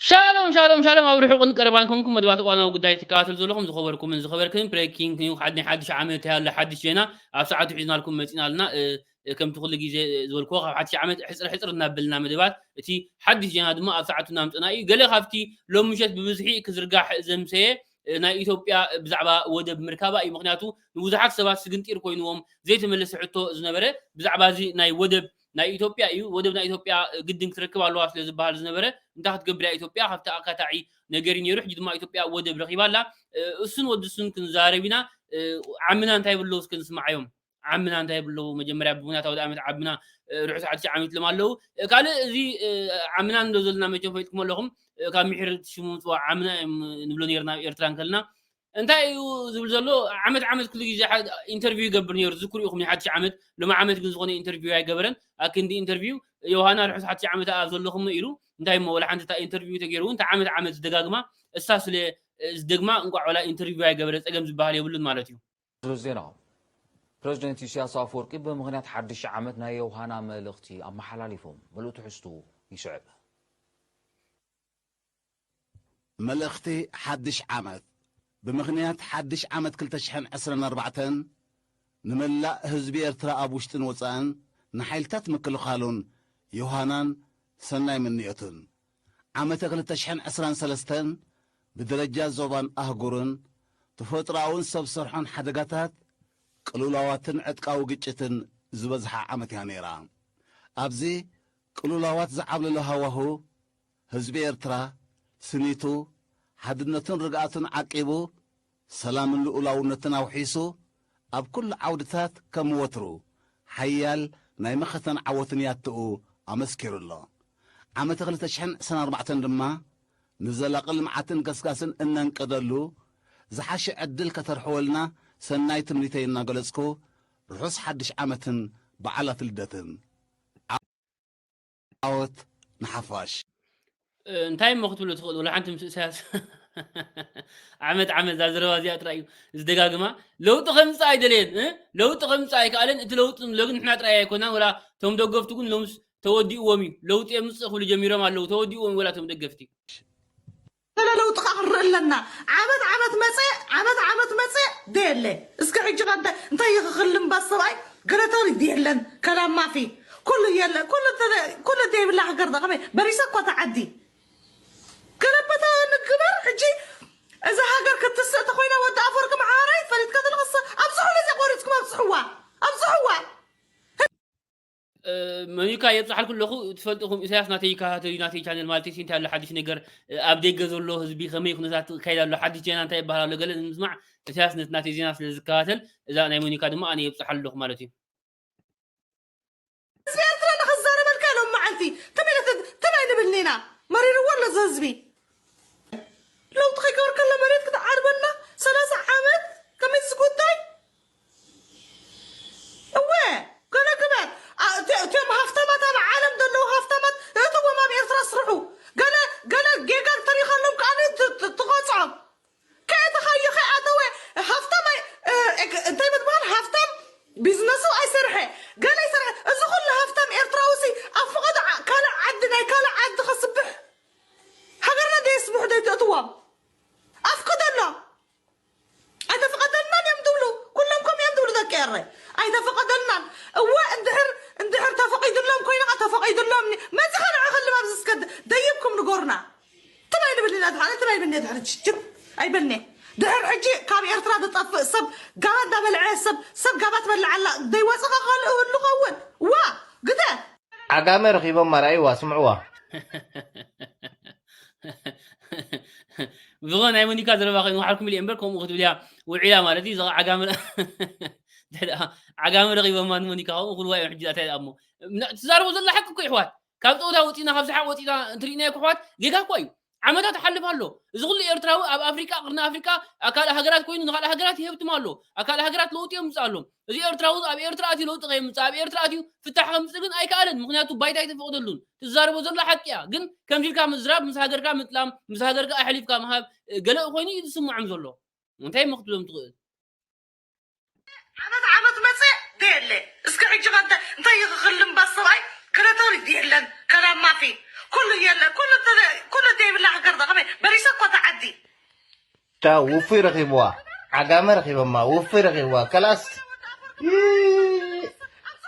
شالوم أروح قن قربانكم مدوات قانا وقداي تكاتل زلهم زخبركم من زخبركم بريكينج نيو حدش عملت هلا حدش جينا ساعات حيزنا لكم متينا لنا كم تقول لي زولكو حدش عملت حسرنا بلنا مدوات تي حدش جينا دما ساعات نامتنا قال خافتي لو مشيت بمزحي كزرقاح زمسيه ናይ ኢትዮጵያ ብዛዕባ ወደብ ምርካባ እዩ ምክንያቱ ንብዙሓት ሰባት ስግንጢር ኮይኑዎም ዘይተመለሰ ሕቶ ዝነበረ ብዛዕባ እዚ ናይ ወደብ ናይ ኢትዮጵያ እዩ ወደብ ናይ ኢትዮጵያ ግድን ክትረክብ ኣለዋ ስለ ዝበሃል ዝነበረ እንታይ ክትገብር ኢትዮጵያ ካብቲ ኣካታዒ ነገር ነይሩ ሕጂ ድማ ኢትዮጵያ ወደብ ረኺባላ እሱን ወድሱን ክንዛረብ ኢና ዓምና እንታይ ብለው እስክንስማዓዮም ዓምና እንታይ ብለው መጀመርያ ብምክንያት ወደ ዓመት ዓምና ርሑስ ዓዲስ ዓመት ለማለው ካልእ እዚ ዓምና እንዶ ዘለና መቸም ፈይትኩም ኣለኹም ካብ ምሕር ሽሙ ፅዋዕ ዓምና ንብሎ ነርና ኤርትራ እንከልና እንታይ እዩ ዝብል ዘሎ ዓመት ኩሉ ግዜ ኢንተርቪው ይገብር ነይሩ ዝኩሪኢኹም ሓድሽ ዓመት ሎማ ዓመት ግን ዝኾነ ኢንተርቪው ኣይገበረን ኣክንዲ ኢንተርቪው ዮሃና ርሑስ ሓድሽ ዓመት ኣብ ዘለኹም ኢሉ እንታይ ሞ ወላ ሓንቲ ኢንተርቪው ተገይሩ እንታይ ዓመት ዝደጋግማ እሳ ስለ ዝደግማ እንቋዕ ወላ ኢንተርቪው ኣይገበረ ፀገም ዝበሃል የብሉን ማለት እዩ ዜና ፕሬዚደንት ኢሳያስ አፈወርቂ በምክንያት ሓድሽ ዓመት ናይ ዮሃና መልእኽቲ ኣመሓላሊፎም መልእኽቱ ሕዝቱ ይስዕብ መልእኽቲ ሓድሽ ዓመት ብምክንያት ሓድሽ ዓመት 2024 ንመላእ ህዝቢ ኤርትራ ኣብ ውሽጥን ወፃእን ንሓይልታት ምክልኻሉን ዮሃናን ሰናይ ምንኤቱን ዓመተ 2023 ብደረጃ ዞባን ኣህጉርን ተፈጥሮኣውን ሰብ ሰርሖን ሓደጋታት ቅሉላዋትን ዕጥቃዊ ግጭትን ዝበዝሓ ዓመት እያ ነይራ ኣብዚ ቅሉላዋት ዝዓብለሉ ሃዋሁ ህዝቢ ኤርትራ ስኒቱ ሓድነትን ርግኣትን ዓቂቡ ሰላምን ልኡላውነትን ኣውሒሱ ኣብ ኩሉ ዓውድታት ከም ወትሩ ሓያል ናይ መኸተን ዓወትን ያትኡ ኣመስኪሩሎ ዓመተ 2024 ድማ ንዘላቂ ልምዓትን ገስጋስን እነንቅደሉ ዝሓሸ ዕድል ከተርሕወልና ሰናይ ትምኒተይ እናገለጽኩ ርሑስ ሓድሽ ዓመትን በዓላት ልደትን ዓወት ንሓፋሽ እንታይ መኽትብሉ ትኽእሉ ወላ ሓንቲ ምስ ኢሳያስ ዓመት ዛዝረባ እዚኣ ጥራይ እዩ ዝደጋግማ ለውጢ ከምፃእ ኣይደልየን ለውጢ ከምፃእ ኣይከኣለን እቲ ለውጢ ለግን ንሕና ጥራይ ኣይኮናን ወላ ቶም ደገፍቲ ግን ሎምስ ተወዲእዎም እዩ ለውጢ የምፅእ ክብሉ ጀሚሮም ኣለዉ ተወዲእዎም ወላ ቶም ደገፍቲ ለውጢ ክቕርእ ኣለና ዓመት መፅእ ደየለ እስከ ሕጂ እንታይ ይኽኽልም ባሰብኣይ ገለተሪ ደየለን ከላም ማፊ ኩሉ የለ ኩሉ ደይብላ ሃገር ዳ ከመይ በሪሳ እኳ ተዓዲ ገለበታ ንግበር ሕጂ እዛ ሃገር ክትስእቲ ኮይና ወዲ ኣፈወርቂ መዓራይ ፈሊጥካ ተለኸሰ ኣብዝሑለ እዚኣ ቆሪፅኩም ኣብዝሕዋ መንዩካ የብፅሓል ኩለኹ ትፈልጥኹም ኢሳያስ ናተይ ቻነል ማለት እዩ እንታይ ኣሎ ሓድሽ ነገር ኣብ ደገ ዘሎ ህዝቢ ከመይ ኩነታት ካይድ ኣሎ ሓድሽ ዜና እንታይ ይበሃል ኣሎ ገለ ንምስማዕ ኢሳያስ ናተይ ዜና ስለ ዝከታተል እዛ ናይ መንዩካ ድማ ኣነ የብፅሓል ኣለኹ ማለት እዩ ህዝቢ ኤርትራ ንክዛረበልካ ኢሎም መዓልቲ ተመይ ንብልኒና መሪርዎ ኣሎ እዚ ህዝቢ ለውጢ ከይገበር ከሎ መሬት ክትዓርበና 30 ዓመት ከመይ ዝጉዳይ እወ ገለ ግበር እቶም ሃፍታማት ኣብ ዓለም ዘለዉ ሃፍታማት እትዎም ኣብ ኤርትራ ስርሑ ገለ ጌጋ ተሪኸሎም ከዓኒ ትቆፅዖም ከየተኸዩ ከይኣተወ ሃፍታም እንታይ ምትበሃል ሃፍታም ቢዝነሱ ኣይሰርሐ ገለ ይሰርሐ እዚ ኩሉ ሃፍታም ኤርትራውሲ ኣብ ፍቐድ ካልእ ዓዲ ናይ ካልእ ዓዲ ከስብሕ ሃገርና ደየስብሑ ደይትእትዎም ኣፍቅደሎ ኣይተፈቐደልናን እዮም ትብሉ ኩሎም ከም እዮም ትብሉ ደቂ ኤረ ኣይተፈቐደልናን እወ እንድሕር ተፈቒድሎም ኮይና ተፈቒድሎም መፅኻ ንዕ ክልም ኣብዚ እስከ ደይብኩም ንጎርና ትማይ ንብልና ድሓነ ትማይ ብኒ ድሕሪ ችብ ኣይበልኒ ድሕር ሕጂ ካብ ኤርትራ ዝጠፍእ ሰብ ጋባ እንዳበልዐ ሰብ ጋባ ትበልዕ ኣላ ደይወፅኻ ካልእ ህሉ ኸውን ዋ ግደ ዓጋመ ረኺቦም ማርኣይዋ ስምዕዋ ዝኾነ ናይ ሞኒካ ዘረባ ኮይኑ ሓልኩም ኢለ እምበር ከምኡ ክትብል እያ ውዒላ ማለት እዩ ዓጋመ ረኺቦማ ንሞኒካ ከምኡ ክልዋ እዮም ሕጂ እንታይ እሞ ትዛረቡ ዘላ ሓቂ እኮ ይሕዋት ካብ ፀወታ ወፂና ካብ ዝሓቅ ወፂና እንትርኢና ይኩሕዋት ጌጋ እኳ እዩ ዓመታት ሓልፍ ኣሎ እዚ ኩሉ ኤርትራዊ ኣብ ኣፍሪካ ቅርና ኣፍሪካ ኣካል ሃገራት ኮይኑ ንካልእ ሃገራት ይህብትም ኣሎ ኣካል ሃገራት ለውጢ የምፅእ ኣሎ እዚ ኤርትራዊ ኣብ ኤርትራ ኣትዩ ለውጢ ከየምፅእ ኣብ ኤርትራ ኣትዩ ፍታሕ ከምፅእ ግን ኣይከኣለን ምክንያቱ ባይታ ኣይተፈቅደሉን ትዛረቦ ዘሎ ሓቂ እያ ግን ከምዚ ኢልካ ምዝራብ ምስ ሃገርካ ምጥላም ምስ ሃገርካ ኣሕሊፍካ ምሃብ ገለ ኮይኑ እዩ ዝስምዖም ዘሎ እንታይ መክትሎም ትኽእል ዓመት መፅእ ደየለ እስከ ሕጂ እንታይ ይኽኽልም ባሰብኣይ ገለተሪ ደየለን ከላም ማፊ ኩሉ የለ ኩሉ ደይብላ تا وفي رخيبوا عقامة رخيبما وفي رخيبوا كلاس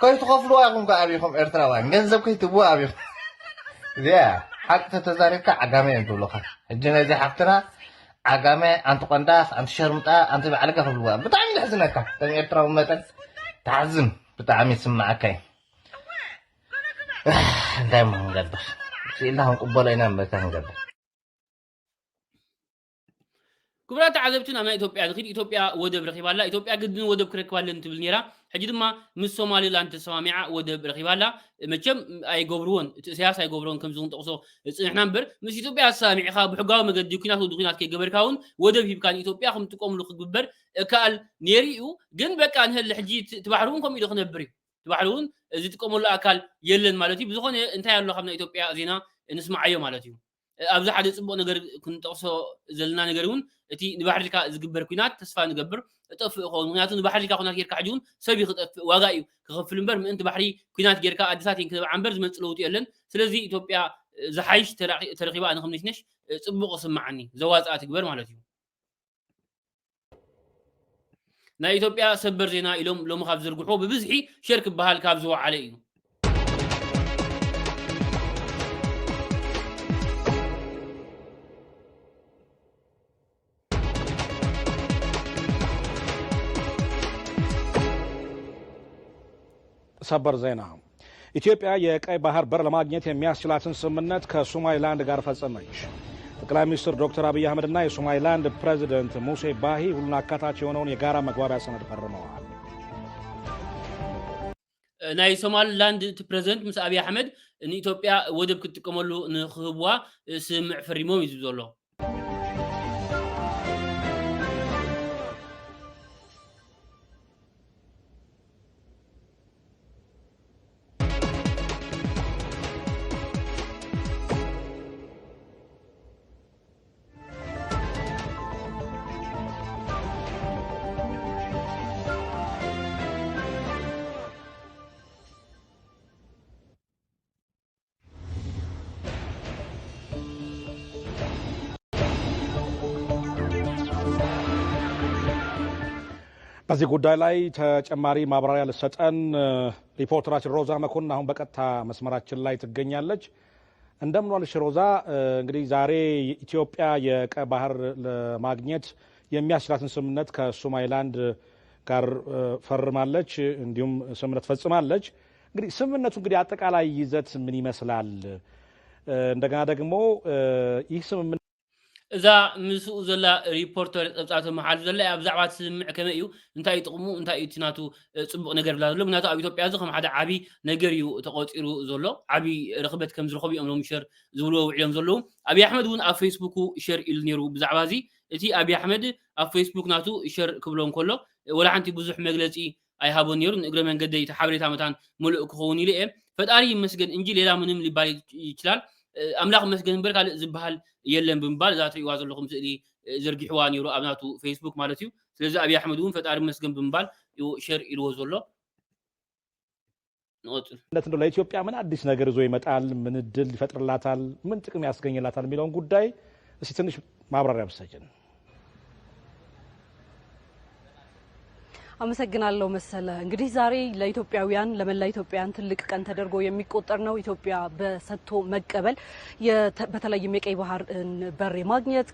كي تخافلوا أقوم كأبيكم إرتراوان جنزب كي تبوا أبيكم ذا حتى تزارك عقامة أنتوا لخا الجنازة حفتنا عقامة أنت قنداس أنت شرمتا أنت بعلقة في البواب بتعمل حزنك تاني إرتراو مثلا تعزم بتعمل سمعك دايما نقدر سيلهم قبلنا متى نقدر كبرات عذبتنا ما إثيوبيا دخيل إثيوبيا ودب رخيبالا إثيوبيا قدن ودب كركبالا أنت بالنيرة حجد ما من الصومالي لان تسمع ودب رخيبالا متشم أي جبرون سياسة أي جبرون كم زون تقصو إحنا نبر مش إثيوبيا سامع خاب حجاو مجد يكونات ودخينات كي جبر كون ودب يبكان إثيوبيا خم تقوم لخ جبر كال نيريو جن بكان هالحجي تبحرون كم يدخن بري تبحرون زي تقوم له أكل يلن مالتي بزخون أنت يا الله خمنا إثيوبيا زينا نسمع أيوة مالتي أبز حد يصبو نجر كنت أقصى زلنا نجرون أتي نبحر لك زجبر كينات تسفى نجبر تقف خون كينات نبحر لك خونات غير كعجون سبي خطف واقعي كغفل مبر من أنت بحري كينات غير كعدسات يمكن عنبرز من تلوتي إلن سلزي إثيوبيا زحيش ترقيبا أنا خمنيش صبو قسم معني زواج أتكبر مالتي نا إثيوبيا سبر زينا إلهم لو مخاف زرقحو ببزحي شرك بهال كابزوا عليه ሰበር ዜና ኢትዮጵያ የቀይ ባህር በር ለማግኘት የሚያስችላትን ስምምነት ከሶማሊላንድ ጋር ፈጸመች። ጠቅላይ ሚኒስትር ዶክተር አብይ አህመድና የሶማሊላንድ ፕሬዝዳንት ሙሴ ባሂ ሁሉን አካታች የሆነውን የጋራ መግባቢያ ሰነድ ፈርመዋል። ናይ ሶማሊላንድ ፕሬዝዳንት ሙሴ አብይ አህመድ ኢትዮጵያ ወደብ ክትቀመሉ ንኽህብዋ ስምዕ ፈሪሞም እዩ ዘሎ በዚህ ጉዳይ ላይ ተጨማሪ ማብራሪያ ለሰጠን ሪፖርተራችን ሮዛ መኮንን አሁን በቀጥታ መስመራችን ላይ ትገኛለች። እንደምን ዋልሽ ሮዛ? እንግዲህ ዛሬ ኢትዮጵያ የቀይ ባህር ለማግኘት የሚያስችላትን ስምምነት ከሶማሊላንድ ጋር ፈርማለች፣ እንዲሁም ስምምነት ፈጽማለች። እንግዲህ ስምምነቱ እንግዲህ አጠቃላይ ይዘት ምን ይመስላል? እንደገና ደግሞ ይህ ስምምነት إذا مسؤول زلا ريبورتر أبصارته محل زلا أبزعات سمع كم يو أنت يتقوموا أنت يتناتو صبغ نجار بلا زلا بناتو أبي توبي أزخم حدا عبي نجاريو تقاط إيرو زلا عبي رغبة كم زرخبي أمرهم شر زولو وعلم زلو أبي أحمد ون على فيسبوكو شر إلنيرو بزعوازي تي أبي أحمد على فيسبوك ناتو شر كبلون كله ولا عندي بزح مجلسي أي هابون يرن إجرام من قدي تحاولي تعمتان ملؤك خوني ليه فتاري مسجن إنجيل لا منهم اللي بالي يشلال أملاك مسجن برك على زبال يلهم بمبال ذات يوازن لكم سئلي زرقي حواني يرو أبناتو فيسبوك مالتيو سلزا أبي أحمدون فتار مسجن بمبال يو شر يلوزون له نقطة እንደው ለኢትዮጵያ ምን አዲስ ነገር ይዞ ይመጣል? ምን ድል ይፈጥርላታል? ምን ጥቅም ያስገኝላታል የሚለውን ጉዳይ እስቲ ትንሽ ማብራሪያ ብትሰጪን። አመሰግናለሁ መሰለ። እንግዲህ ዛሬ ለኢትዮጵያውያን ለመላ ኢትዮጵያውያን ትልቅ ቀን ተደርጎ የሚቆጠር ነው። ኢትዮጵያ በሰጥቶ መቀበል በተለይም የቀይ ባህር በር ማግኘት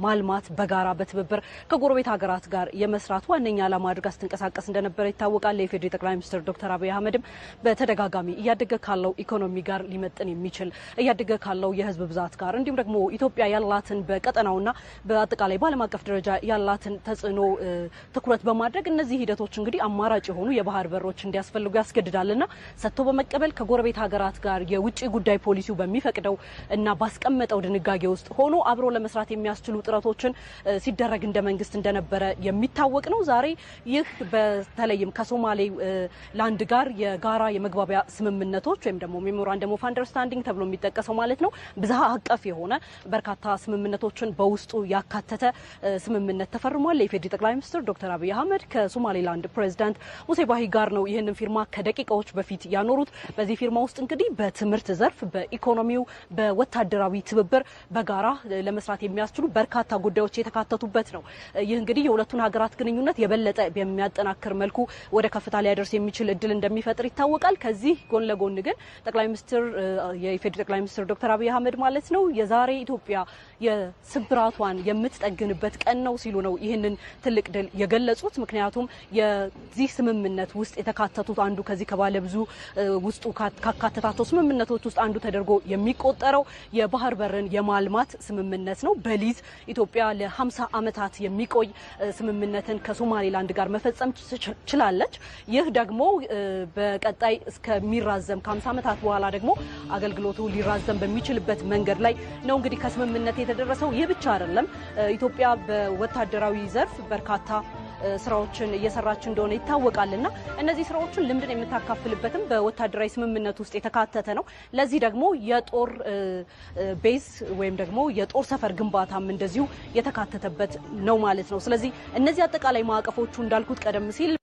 ማልማት በጋራ በትብብር ከጎረቤት ሀገራት ጋር የመስራት ዋነኛ ዓላማ አድርጋ ስትንቀሳቀስ እንደነበረ ይታወቃል። የኢፌዴሪ ጠቅላይ ሚኒስትር ዶክተር አብይ አህመድም በተደጋጋሚ እያደገ ካለው ኢኮኖሚ ጋር ሊመጥን የሚችል እያደገ ካለው የህዝብ ብዛት ጋር እንዲሁም ደግሞ ኢትዮጵያ ያላትን በቀጠናውና በአጠቃላይ በዓለም አቀፍ ደረጃ ያላትን ተጽዕኖ ትኩረት በማድረግ እነዚህ ሂደቶች እንግዲህ አማራጭ የሆኑ የባህር በሮች እንዲያስፈልጉ ያስገድዳልና ሰጥቶ በመቀበል ከጎረቤት ሀገራት ጋር የውጭ ጉዳይ ፖሊሲው በሚፈቅደው እና ባስቀመጠው ድንጋጌ ውስጥ ሆኖ አብሮ ለመስራት የሚያስችሉ ጥረቶችን ሲደረግ እንደ መንግስት እንደነበረ የሚታወቅ ነው። ዛሬ ይህ በተለይም ከሶማሌ ላንድ ጋር የጋራ የመግባቢያ ስምምነቶች ወይም ደግሞ ሜሞራንደም ኦፍ አንደርስታንዲንግ ተብሎ የሚጠቀሰው ማለት ነው ብዝሃ አቀፍ የሆነ በርካታ ስምምነቶችን በውስጡ ያካተተ ስምምነት ተፈርሟል። የኢፌዴሪ ጠቅላይ ሚኒስትር ዶክተር አብይ አህመድ ከሶማሌ የሶማሌላንድ ፕሬዝዳንት ሙሴ ባሂ ጋር ነው ይህንን ፊርማ ከደቂቃዎች በፊት ያኖሩት። በዚህ ፊርማ ውስጥ እንግዲህ በትምህርት ዘርፍ፣ በኢኮኖሚው፣ በወታደራዊ ትብብር በጋራ ለመስራት የሚያስችሉ በርካታ ጉዳዮች የተካተቱበት ነው። ይህ እንግዲህ የሁለቱን ሀገራት ግንኙነት የበለጠ በሚያጠናክር መልኩ ወደ ከፍታ ሊያደርስ የሚችል እድል እንደሚፈጥር ይታወቃል። ከዚህ ጎን ለጎን ግን የኢፌዴሪ ጠቅላይ ሚኒስትር ዶክተር አብይ አህመድ ማለት ነው የዛሬ ኢትዮጵያ የስብራቷን የምትጠግንበት ቀን ነው ሲሉ ነው ይህንን ትልቅ ድል የገለጹት። ምክንያቱም የዚህ ስምምነት ውስጥ የተካተቱት አንዱ ከዚህ ከባለ ብዙ ውስጡ ካካተታቸው ስምምነቶች ውስጥ አንዱ ተደርጎ የሚቆጠረው የባህር በርን የማልማት ስምምነት ነው። በሊዝ ኢትዮጵያ ለ50 ዓመታት የሚቆይ ስምምነትን ከሶማሌላንድ ጋር መፈጸም ችላለች። ይህ ደግሞ በቀጣይ እስከሚራዘም ከ50 ዓመታት በኋላ ደግሞ አገልግሎቱ ሊራዘም በሚችልበት መንገድ ላይ ነው እንግዲህ ከስምምነት የተደረሰው። ይህ ብቻ አይደለም። ኢትዮጵያ በወታደራዊ ዘርፍ በርካታ ስራዎችን እየሰራች እንደሆነ ይታወቃልና እነዚህ ስራዎችን ልምድን የምታካፍልበትም በወታደራዊ ስምምነት ውስጥ የተካተተ ነው። ለዚህ ደግሞ የጦር ቤዝ ወይም ደግሞ የጦር ሰፈር ግንባታም እንደዚሁ የተካተተበት ነው ማለት ነው። ስለዚህ እነዚህ አጠቃላይ ማዕቀፎቹ እንዳልኩት ቀደም ሲል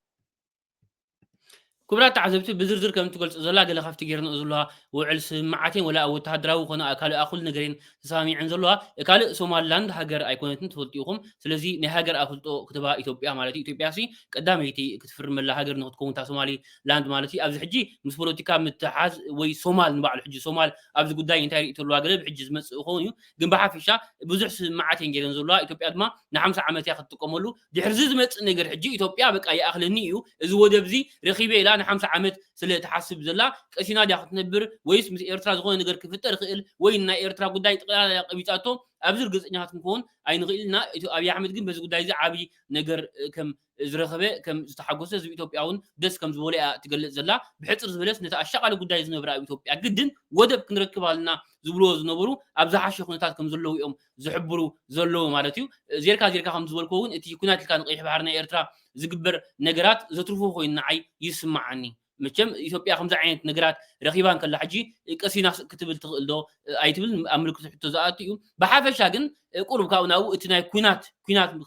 كبرات تعذبت بزرزر كم تقول زلا قال خفت جيرنا زلا وعل سمعتين ولا أو تهدروا وخنا أكلوا أخل نجرين سامي عن زلا أكل سومالند هاجر أيقونتن تفضيهم سلزي نهاجر أخل كتبها إثيوبيا مالتي إثيوبيا سي قداميتي كتفر من هاجر نقطكون تاع سومالي لاند مالتي أبز حجي مسبولتي كام متحاز وي سومال نبع الحجي سومال أبز قداي انتهي تلوا قلب حجز مس خونيو جنب حافشة بزح سمعتين جيرنا زلا إثيوبيا دما نعم ساعة ياخذ تقملو دي حرزز مت نجر حجي إثيوبيا بقى أي أخل النيو إذا ودبزي رخيبة لا 50 ዓመት ስለ ተሐስብ ዘላ ቀሲና ዲያ ክትነብር ወይስ ምስ ኤርትራ ዝኾነ ነገር ክፍጠር ይኽእል ወይ ናይ ኤርትራ ጉዳይ ጥቅላላ ቀቢጣቶ ኣብዚ ርግፀኛት ክንከውን ኣይንኽእልና። አብይ አሕመድ ግን በዚ ጉዳይ እዚ ዓብይ ነገር ከም ዝረኸበ ከም ዝተሓጎሰ ህዝቢ ኢትዮጵያውን ደስ ከም ዝበለ ትገልጽ ዘላ ብሕፅር ዝበለስ ነቲ ኣሻቓሊ ጉዳይ ዝነበረ ኣብ ኢትዮጵያ ግድን ወደብ ክንረክብ ኣለና ዝብልዎ ዝነበሩ ኣብ ዝሓሸ ኩነታት ከም ዘለዉ እዮም ዝሕብሩ ዘለዉ ማለት እዩ። ዜርካ ከም ዝበልኮ እውን እቲ ኩናት ኢልካ ንቀይሕ ባሕሪ ናይ ኤርትራ ዝግበር ነገራት ዘትርፎ ኮይኑ ንዓይ ይስማዓኒ። مچم ኢትዮጵያ ከምዛ ዓይነት ነገራት ረኺባን ከላ ሕጂ ቀሲና ክትብል ትኽእል ዶ ኣይትብል ኣብ ምልክት ሕቶ ዝኣቱ እዩ። ብሓፈሻ ግን ቁሩብ ካብኡ ናብኡ እቲ ናይ ኩናት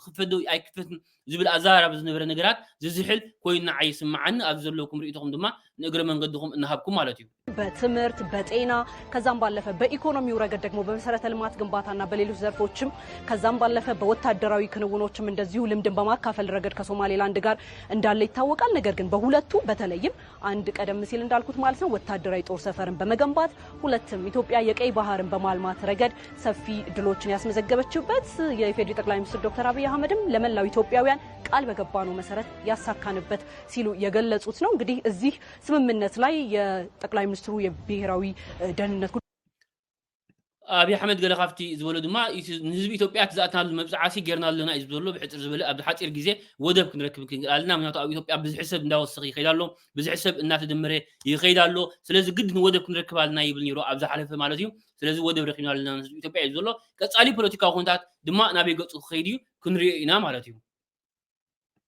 ክፈዶ ኣይክፈትን ዝብል ኣዛራብ ዝነበረ ነገራት ዝዝሕል ኮይኑ ኣይስማዓኒ። ኣብ ዘለውኩም ርእይቶኩም ድማ ንእግረ መንገድኩም እናሃብኩም ማለት እዩ። በትምህርት በጤና ከዛም ባለፈ በኢኮኖሚው ረገድ ደግሞ በመሰረተ ልማት ግንባታና በሌሎች ዘርፎችም ከዛም ባለፈ በወታደራዊ ክንውኖችም እንደዚሁ ልምድን በማካፈል ረገድ ከሶማሌላንድ ጋር እንዳለ ይታወቃል። ነገር ግን በሁለቱ በተለይም አንድ ቀደም ሲል እንዳልኩት ማለት ነው ወታደራዊ ጦር ሰፈርን በመገንባት ሁለትም ኢትዮጵያ የቀይ ባህርን በማልማት ረገድ ሰፊ ድሎችን ያስመዘገበችበት የኢፌዴሪ ጠቅላይ ሚኒስትር ዶክተር አብይ አህመድም ለመላው ኢትዮጵያውያን ቃል በገባነው መሰረት ያሳካንበት ሲሉ የገለጹት ነው። እንግዲህ እዚህ ስምምነት ላይ የጠቅላይ ሚኒስትሩ የብሔራዊ ደህንነት አብይ አሕመድ ገለ ካብቲ ዝበሉ ድማ ህዝቢ ኢትዮጵያ ትዛእትናሉ መብዛዕሲ ጌርና ኣለና እዩ ዝበሎ ብሕፅር ዝበለ ኣብ ሓፂር ግዜ ወደብ ክንረክብ ክንኣልና ምክንያቱ ኣብ ኢትዮጵያ ብዙሕ ሰብ እንዳወሰኺ ይኸይድ ኣሎ፣ ብዙሕ ሰብ እናተደመረ ይኸይድ ኣሎ። ስለዚ ግድን ወደብ ክንረክብ ኣለና ይብል ነይሩ ኣብ ዝሓለፈ ማለት እዩ። ስለዚ ወደብ ረኪብና ኣለና ህዝቢ ኢትዮጵያ እዩ ዘሎ። ቀጻሊ ፖለቲካዊ ኩነታት ድማ ናበይ ገፁ ክኸይድ እዩ ክንሪኦ ኢና ማለት እዩ።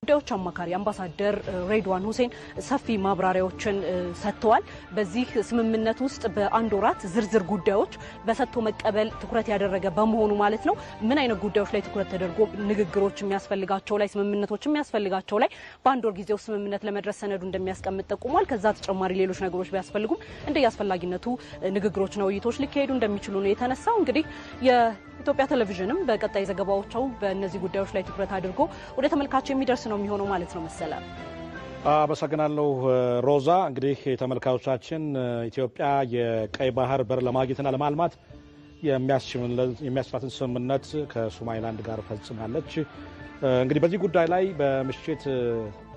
ጉዳዮች አማካሪ አምባሳደር ሬድዋን ሁሴን ሰፊ ማብራሪያዎችን ሰጥተዋል። በዚህ ስምምነት ውስጥ በአንድ ወራት ዝርዝር ጉዳዮች በሰጥቶ መቀበል ትኩረት ያደረገ በመሆኑ ማለት ነው ምን አይነት ጉዳዮች ላይ ትኩረት ተደርጎ ንግግሮች የሚያስፈልጋቸው ላይ ስምምነቶች የሚያስፈልጋቸው ላይ በአንድ ወር ጊዜው ስምምነት ለመድረስ ሰነዱ እንደሚያስቀምጥ ጠቁሟል። ከዛ ተጨማሪ ሌሎች ነገሮች ቢያስፈልጉም እንደያስፈልጋነቱ ንግግሮችና ውይይቶች ሊካሄዱ እንደሚችሉ ነው የተነሳው። እንግዲህ የኢትዮጵያ ቴሌቪዥንም በቀጣይ ዘገባዎቻው በእነዚህ ጉዳዮች ላይ ትኩረት አድርጎ ወደ ተመልካች የሚደርስ ነው የሚሆነው ማለት ነው። መሰለ አመሰግናለሁ ሮዛ። እንግዲህ ተመልካቾቻችን ኢትዮጵያ የቀይ ባህር በር ለማግኘትና ለማልማት የሚያስችላትን ስምምነት ከሶማሊላንድ ጋር ፈጽማለች። እንግዲህ በዚህ ጉዳይ ላይ በምሽት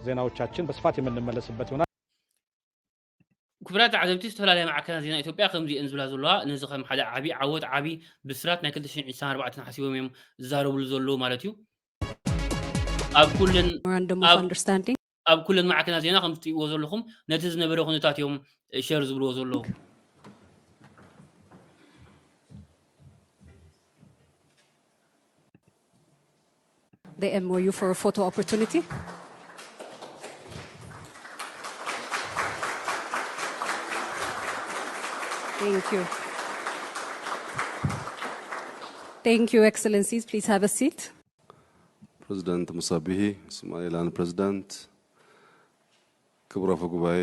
ዜናዎቻችን በስፋት የምንመለስበት ይሆናል። كبرات عزبتي استفلا معكنا زينا إثيوبيا خمزي إنزولا زلوا نزخم حدا عبي عود عبي بسرات ناكل تشين إنسان 4 حسيبهم يوم زاروا بالزلوا مالتيو أب كلن أب كلن معكنا زينا خمسة وزلهم نتز نبرو خنتات يوم شرز بالوزلوا The MOU for a photo opportunity. Thank you. Thank you, Excellencies. Please have a seat. President Musa Bihi, Somaliland President, ክቡር አፈ ጉባኤ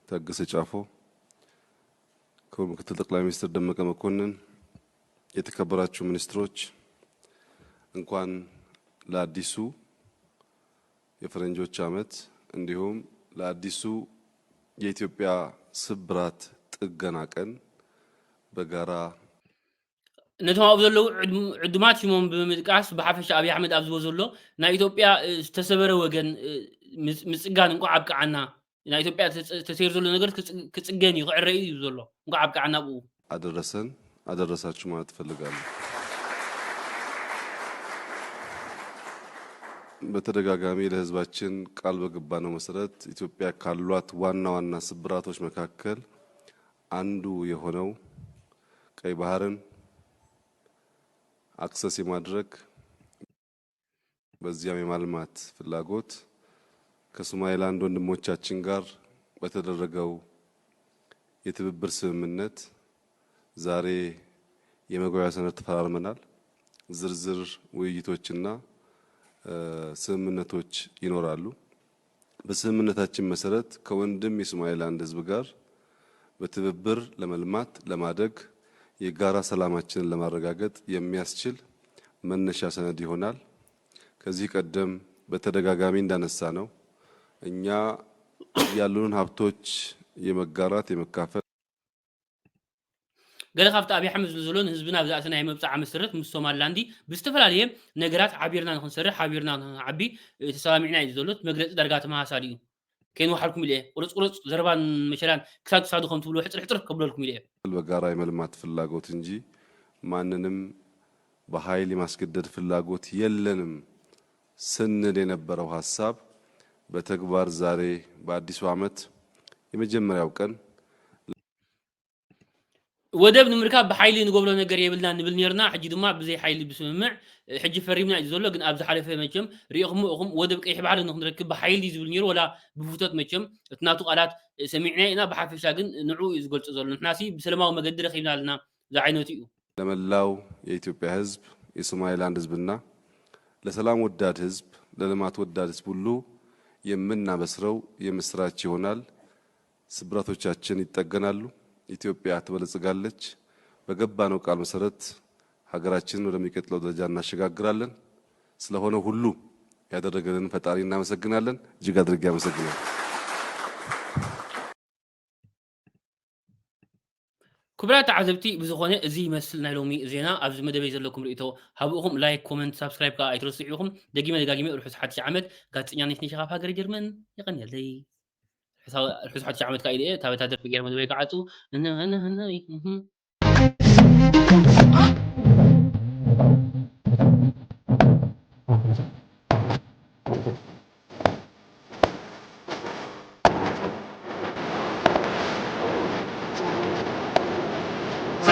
ታገሰ ጫፎ፣ ክቡር ምክትል ጠቅላይ ሚኒስትር ደመቀ መኮንን፣ የተከበራችሁ ሚኒስትሮች እንኳን ለአዲሱ የፈረንጆች ዓመት እንዲሁም ለአዲሱ የኢትዮጵያ ስብራት ጥገና ቀን በጋራ ነቶም ኣብኡ ዘለዉ ዕዱማት ሽሞም ብምጥቃስ ብሓፈሻ ኣብይ ኣሕመድ ኣብ ዝበ ዘሎ ናይ ኢትዮጵያ ዝተሰበረ ወገን ምፅጋን እንኳ ኣብቅዓና ናይ ኢትዮጵያ ተሰይሩ ዘሎ ነገር ክፅገን እዩ ክዕረዩ እዩ ዘሎ እንኳ ኣብቅዓና ብኡ አደረሰን አደረሳችሁ ማለት እፈልጋለሁ። በተደጋጋሚ ለህዝባችን ቃል በገባነው መሰረት ኢትዮጵያ ካሏት ዋና ዋና ስብራቶች መካከል አንዱ የሆነው ቀይ ባህርን አክሰስ የማድረግ በዚያም የማልማት ፍላጎት ከሶማሌላንድ ወንድሞቻችን ጋር በተደረገው የትብብር ስምምነት ዛሬ የመግባቢያ ሰነድ ተፈራርመናል። ዝርዝር ውይይቶችና ስምምነቶች ይኖራሉ። በስምምነታችን መሰረት ከወንድም የሶማሌላንድ ህዝብ ጋር በትብብር ለመልማት ለማደግ የጋራ ሰላማችንን ለማረጋገጥ የሚያስችል መነሻ ሰነድ ይሆናል። ከዚህ ቀደም በተደጋጋሚ እንዳነሳ ነው እኛ ያሉንን ሀብቶች የመጋራት የመካፈል ገለ ካብቲ ኣብይ ኣሕመድ ዝሎን ህዝብና ብዛእቲ ናይ መብፃዕ መሰረት ምስ ሶማሊላንዲ ብዝተፈላለየ ነገራት ሓቢርና ንክንሰርሕ ሓቢርና ንዓቢ ተሰማሚዕና እዩ ዘሎት መግለፂ ዳርጋ ተመሃሳሊ እዩ ከይንወሓልኩም ኢለ ቁርፅ ዘረባን መሸራን ክሳድ ክሳዱ ከም ትብሎ ሕፅር ከብለልኩም ኢለ በጋራ የመልማት ፍላጎት እንጂ ማንንም በኃይል የማስገደድ ፍላጎት የለንም ስንል የነበረው ሐሳብ በተግባር ዛሬ በአዲሱ ዓመት የመጀመሪያው ቀን ወደብ ንምርካብ ብሓይሊ ንገብሮ ነገር የብልና ንብል ነርና ሕጂ ድማ ብዘይ ሓይሊ ብስምምዕ ሕጂ ፈሪምና እዩ ዘሎ ግን ኣብ ዝሓለፈ መቸም ሪኢኹም እኹም ወደብ ቀይሕ ባህሪ ንክንረክብ ብሓይሊ ዝብል ነይሩ ወላ ብፍቶት መቸም እቲ ናቱ ቃላት ሰሚዕና ኢና ብሓፈሻ ግን ንዑ እዩ ዝገልፆ ዘሎ ንሕናሲ ብሰላማዊ መገዲ ረኺብና ኣለና ዝዓይነቱ እዩ ለመላው የኢትዮጵያ ህዝብ የሶማሌላንድ ህዝብና ለሰላም ወዳድ ህዝብ ለልማት ወዳድ ህዝብ ሁሉ የምናበስረው የምስራች ይሆናል። ስብራቶቻችን ይጠገናሉ። ኢትዮጵያ ትበለጽጋለች። በገባነው ቃል መሰረት ሀገራችንን ወደሚቀጥለው ደረጃ እናሸጋግራለን። ስለሆነ ሁሉ ያደረገልን ፈጣሪ እናመሰግናለን። እጅግ አድርጌ አመሰግናለሁ። ክቡራት ተዓዘብቲ ብዝኾነ እዚ ይመስል ናይ ሎሚ ዜና ኣብዚ መደበይ ዘለኩም ርእቶ ሃብኡኹም ላይክ ኮመንት ሳብስክራይብ ከዓ ኣይትረስዑ ኢኹም ደጊመ ደጋጊመ ርሑስ ሓድሽ ዓመት ጋዜጠኛ ነሽ ሸኻፍ ሃገረ ጀርመን ይቐኒለይ ርሑስ ሓድሽ ዓመት ከዓ ኢለ ታበታደር ፍቅር መደበይ ከዓፁ